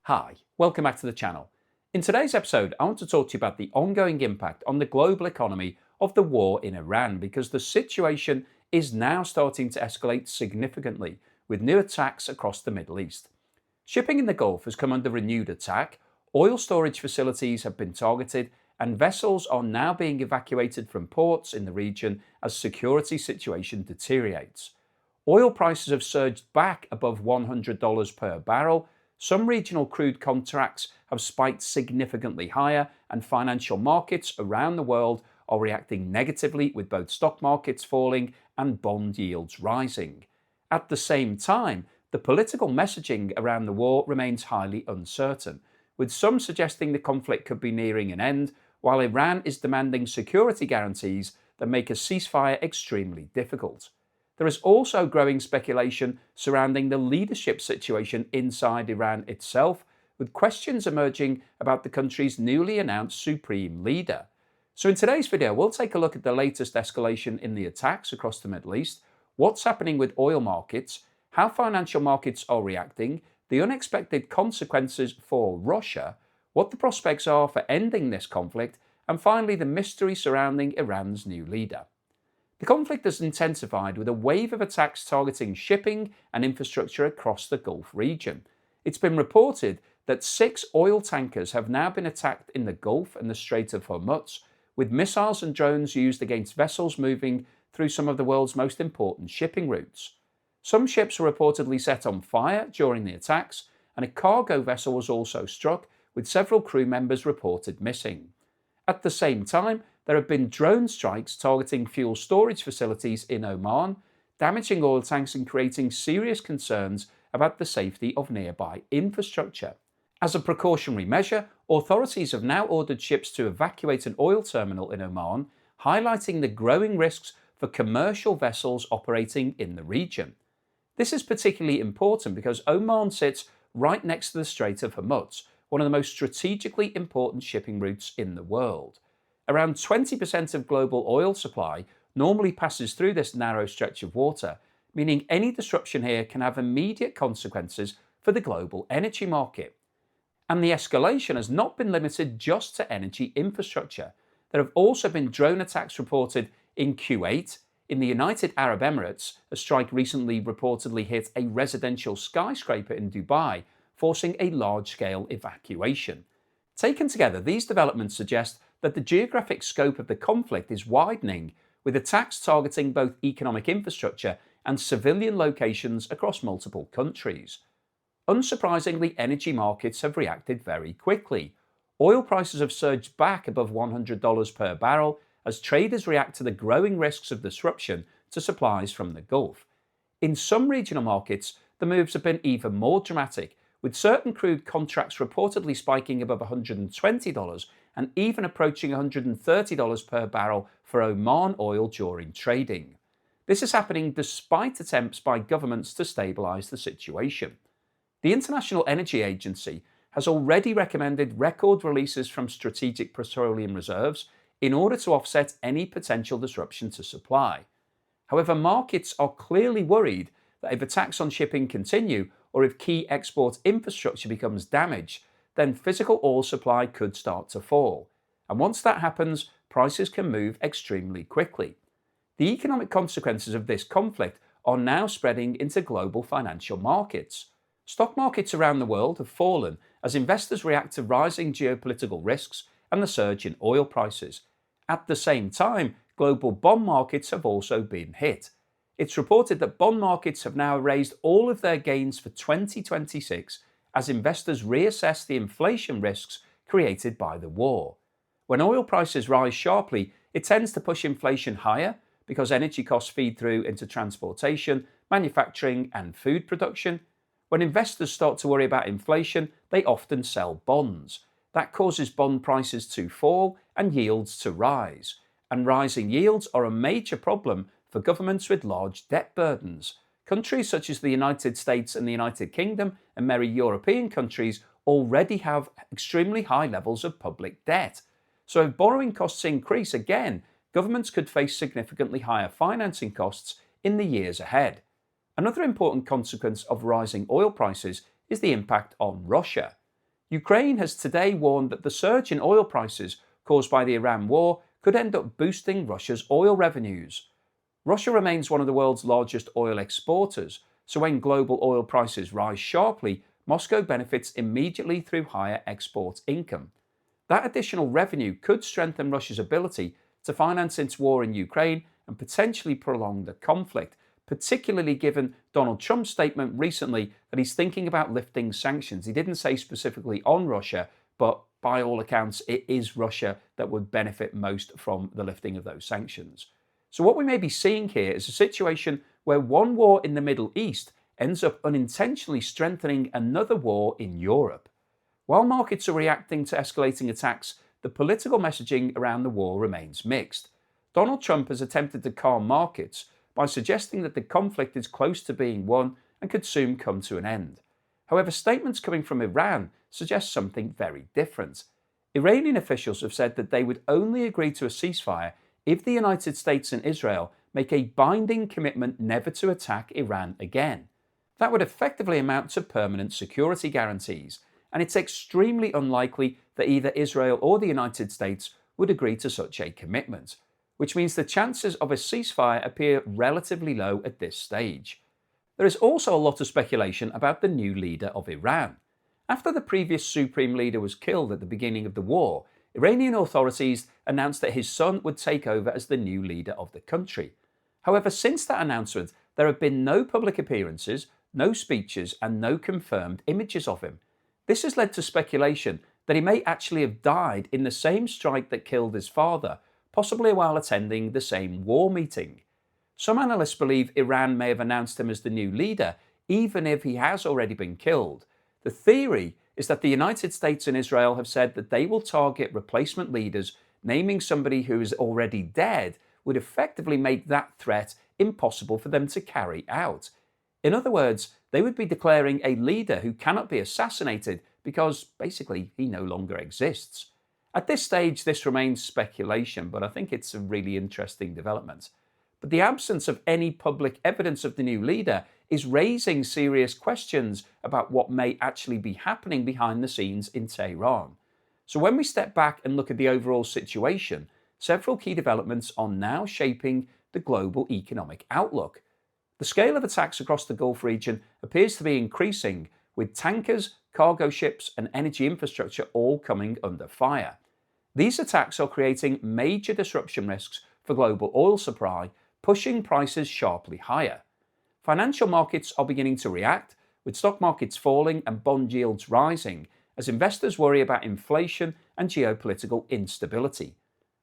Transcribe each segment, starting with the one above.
Hi, welcome back to the channel. In today's episode, I want to talk to you about the ongoing impact on the global economy of the war in Iran, because the situation is now starting to escalate significantly with new attacks across the Middle East. Shipping in the Gulf has come under renewed attack, oil storage facilities have been targeted, and vessels are now being evacuated from ports in the region as security situation deteriorates. Oil prices have surged back above $100 per barrel. Some regional crude contracts have spiked significantly higher, and financial markets around the world are reacting negatively, with both stock markets falling and bond yields rising. At the same time, the political messaging around the war remains highly uncertain, with some suggesting the conflict could be nearing an end, while Iran is demanding security guarantees that make a ceasefire extremely difficult. There is also growing speculation surrounding the leadership situation inside Iran itself, with questions emerging about the country's newly announced supreme leader. So in today's video, we'll take a look at the latest escalation in the attacks across the Middle East, what's happening with oil markets, how financial markets are reacting, the unexpected consequences for Russia, what the prospects are for ending this conflict, and finally the mystery surrounding Iran's new leader. The conflict has intensified with a wave of attacks targeting shipping and infrastructure across the Gulf region. It's been reported that 6 oil tankers have now been attacked in the Gulf and the Strait of Hormuz, with missiles and drones used against vessels moving through some of the world's most important shipping routes. Some ships were reportedly set on fire during the attacks, and a cargo vessel was also struck, with several crew members reported missing. At the same time, there have been drone strikes targeting fuel storage facilities in Oman, damaging oil tanks and creating serious concerns about the safety of nearby infrastructure. As a precautionary measure, authorities have now ordered ships to evacuate an oil terminal in Oman, highlighting the growing risks for commercial vessels operating in the region. This is particularly important because Oman sits right next to the Strait of Hormuz, one of the most strategically important shipping routes in the world. Around 20% of global oil supply normally passes through this narrow stretch of water, meaning any disruption here can have immediate consequences for the global energy market. And the escalation has not been limited just to energy infrastructure. There have also been drone attacks reported in Kuwait. In the United Arab Emirates, a strike recently reportedly hit a residential skyscraper in Dubai, forcing a large-scale evacuation. Taken together, these developments suggest that the geographic scope of the conflict is widening, with attacks targeting both economic infrastructure and civilian locations across multiple countries. Unsurprisingly, energy markets have reacted very quickly. Oil prices have surged back above $100 per barrel as traders react to the growing risks of disruption to supplies from the Gulf. In some regional markets, the moves have been even more dramatic, with certain crude contracts reportedly spiking above $120 and even approaching $130 per barrel for Oman oil during trading. This is happening despite attempts by governments to stabilise the situation. The International Energy Agency has already recommended record releases from strategic petroleum reserves in order to offset any potential disruption to supply. However, markets are clearly worried that if attacks on shipping continue, or if key export infrastructure becomes damaged, then physical oil supply could start to fall. And once that happens, prices can move extremely quickly. The economic consequences of this conflict are now spreading into global financial markets. Stock markets around the world have fallen as investors react to rising geopolitical risks and the surge in oil prices. At the same time, global bond markets have also been hit. It's reported that bond markets have now raised all of their gains for 2026 as investors reassess the inflation risks created by the war. When oil prices rise sharply, it tends to push inflation higher because energy costs feed through into transportation, manufacturing, and food production. When investors start to worry about inflation, they often sell bonds. That causes bond prices to fall and yields to rise. And rising yields are a major problem for governments with large debt burdens. Countries such as the United States and the United Kingdom and many European countries already have extremely high levels of public debt. So if borrowing costs increase again, governments could face significantly higher financing costs in the years ahead. Another important consequence of rising oil prices is the impact on Russia. Ukraine has today warned that the surge in oil prices caused by the Iran war could end up boosting Russia's oil revenues. Russia remains one of the world's largest oil exporters, so when global oil prices rise sharply, Moscow benefits immediately through higher export income. That additional revenue could strengthen Russia's ability to finance its war in Ukraine and potentially prolong the conflict, particularly given Donald Trump's statement recently that he's thinking about lifting sanctions. He didn't say specifically on Russia, but by all accounts, it is Russia that would benefit most from the lifting of those sanctions. So what we may be seeing here is a situation where one war in the Middle East ends up unintentionally strengthening another war in Europe. While markets are reacting to escalating attacks, the political messaging around the war remains mixed. Donald Trump has attempted to calm markets by suggesting that the conflict is close to being won and could soon come to an end. However, statements coming from Iran suggest something very different. Iranian officials have said that they would only agree to a ceasefire if the United States and Israel make a binding commitment never to attack Iran again. That would effectively amount to permanent security guarantees, and it's extremely unlikely that either Israel or the United States would agree to such a commitment, which means the chances of a ceasefire appear relatively low at this stage. There is also a lot of speculation about the new leader of Iran. After the previous supreme leader was killed at the beginning of the war, Iranian authorities announced that his son would take over as the new leader of the country. However, since that announcement, there have been no public appearances, no speeches, and no confirmed images of him. This has led to speculation that he may actually have died in the same strike that killed his father, possibly while attending the same war meeting. Some analysts believe Iran may have announced him as the new leader, even if he has already been killed. The theory is that the United States and Israel have said that they will target replacement leaders. Naming somebody who is already dead would effectively make that threat impossible for them to carry out. In other words, they would be declaring a leader who cannot be assassinated because basically he no longer exists. At this stage, this remains speculation, but I think it's a really interesting development. But the absence of any public evidence of the new leader is raising serious questions about what may actually be happening behind the scenes in Tehran. So when we step back and look at the overall situation, several key developments are now shaping the global economic outlook. The scale of attacks across the Gulf region appears to be increasing, with tankers, cargo ships, and energy infrastructure all coming under fire. These attacks are creating major disruption risks for global oil supply, pushing prices sharply higher. Financial markets are beginning to react, with stock markets falling and bond yields rising as investors worry about inflation and geopolitical instability.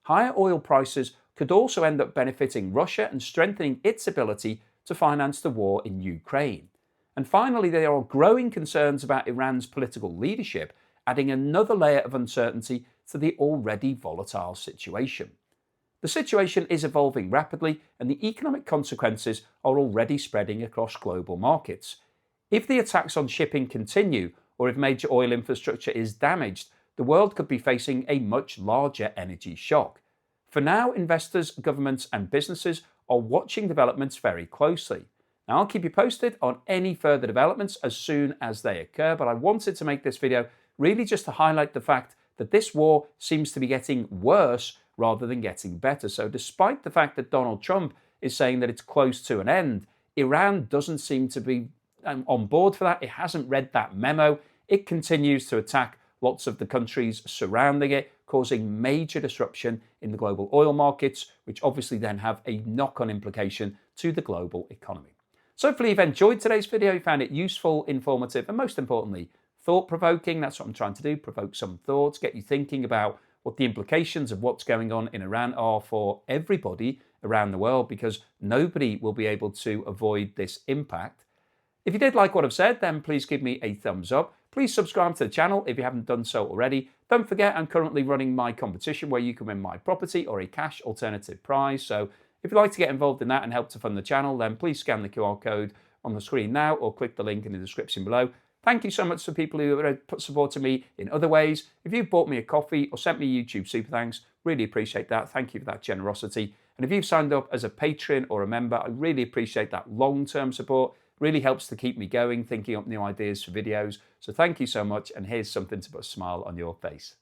Higher oil prices could also end up benefiting Russia and strengthening its ability to finance the war in Ukraine. And finally, there are growing concerns about Iran's political leadership, adding another layer of uncertainty to the already volatile situation. The situation is evolving rapidly, and the economic consequences are already spreading across global markets. If the attacks on shipping continue, or if major oil infrastructure is damaged, the world could be facing a much larger energy shock. For now, investors, governments, and businesses are watching developments very closely. Now, I'll keep you posted on any further developments as soon as they occur, but I wanted to make this video really just to highlight the fact that this war seems to be getting worse rather than getting better. So despite the fact that Donald Trump is saying that it's close to an end, Iran doesn't seem to be on board for that. It hasn't read that memo. It continues to attack lots of the countries surrounding it, causing major disruption in the global oil markets, which obviously then have a knock-on implication to the global economy. So hopefully you've enjoyed today's video, you found it useful, informative, and most importantly, thought-provoking. That's what I'm trying to do, provoke some thoughts, get you thinking about what the implications of what's going on in Iran are for everybody around the world, because nobody will be able to avoid this impact. If you did like what I've said, then please give me a thumbs up. Please subscribe to the channel if you haven't done so already. Don't forget, I'm currently running my competition where you can win my property or a cash alternative prize. So if you'd like to get involved in that and help to fund the channel, then please scan the QR code on the screen now or click the link in the description below. Thank you so much to people who have put support to me in other ways. If you've bought me a coffee or sent me a YouTube super thanks, really appreciate that. Thank you for that generosity. And if you've signed up as a patron or a member, I really appreciate that long-term support. Really helps to keep me going, thinking up new ideas for videos. So thank you so much, and here's something to put a smile on your face.